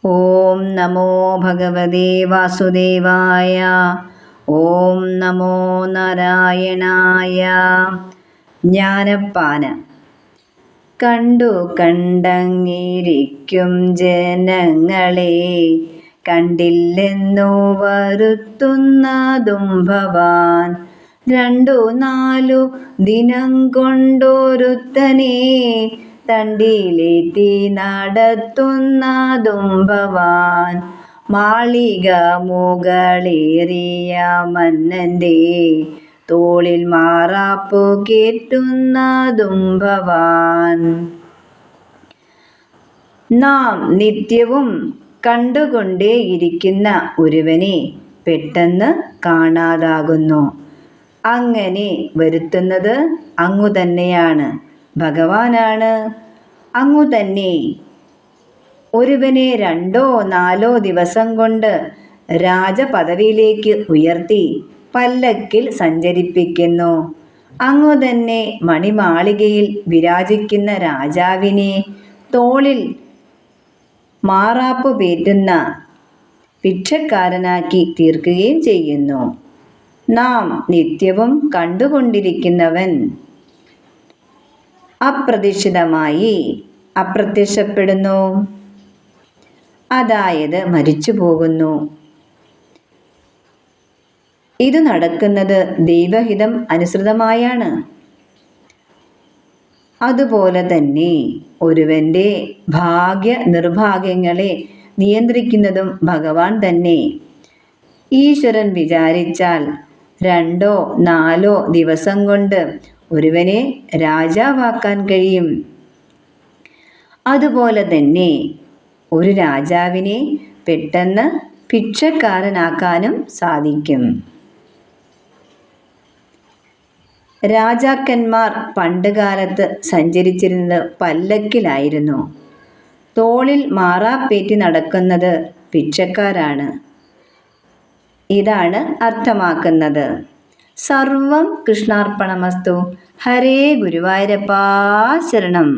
ഓം നമോ ഭഗവതേ വാസുദേവായ. ഓം നമോ നാരായണായ. ജ്ഞാനപ്പാന. കണ്ടു കണ്ടങ്ങിരിക്കും ജനങ്ങളെ, കണ്ടില്ലെന്നു വരുത്തുന്നതും ഭവാൻ. 2-4 ദിനം കൊണ്ടൊരുത്തനെ തണ്ടിലേറ്റി നടത്തുന്നതും ഭവാൻ. മാളിക മുകളേറിയ മന്നന്റെ തോളിൽ മാറാപ്പു കേറ്റുന്നതും ഭവാൻ. നാം നിത്യവും കണ്ടുകൊണ്ടേയിരിക്കുന്ന ഒരുവനെ പെട്ടെന്ന് കാണാതാകുന്നു. അങ്ങനെ വരുത്തുന്നത് അങ്ങു തന്നെയാണ്, ഭഗവാനാണ്. അങ്ങു തന്നെ ഒരുവനെ 2-4 ദിവസം കൊണ്ട് രാജപദവിയിലേക്ക് ഉയർത്തി പല്ലക്കിൽ സഞ്ചരിപ്പിക്കുന്നു. അങ്ങു തന്നെ മണിമാളികയിൽ വിരാജിക്കുന്ന രാജാവിനെ തോളിൽ മാറാപ്പു പേറ്റുന്ന ഭിക്ഷക്കാരനാക്കി തീർക്കുകയും ചെയ്യുന്നു. നാം നിത്യവും കണ്ടുകൊണ്ടിരിക്കുന്നവൻ അപ്രതീക്ഷിതമായി അപ്രത്യക്ഷപ്പെടുന്നു, അതായത് മരിച്ചു പോകുന്നു. ഇത് നടക്കുന്നത് ദൈവഹിതം അനുസൃതമായാണ്. അതുപോലെ തന്നെ ഒരുവന്റെ ഭാഗ്യ നിർഭാഗ്യങ്ങളെ നിയന്ത്രിക്കുന്നതും ഭഗവാൻ തന്നെ. ഈശ്വരൻ വിചാരിച്ചാൽ 2-4 ദിവസം കൊണ്ട് ഒരുവനെ രാജാവാക്കാൻ കഴിയും. അതുപോലെ തന്നെ ഒരു രാജാവിനെ പെട്ടെന്ന് ഭിക്ഷക്കാരനാക്കാനും സാധിക്കും. രാജാക്കന്മാർ പണ്ടുകാലത്ത് സഞ്ചരിച്ചിരുന്നത് പല്ലക്കിലായിരുന്നു. തോളിൽ മാറാപ്പേറ്റി നടക്കുന്നത് ഭിക്ഷക്കാരാണ്. ഇതാണ് അർത്ഥമാക്കുന്നത്. സർവം കൃഷ്ണാർപ്പണമസ്തു. ഹരേ ഗുരുവായൂരപ്പാ ശരണം.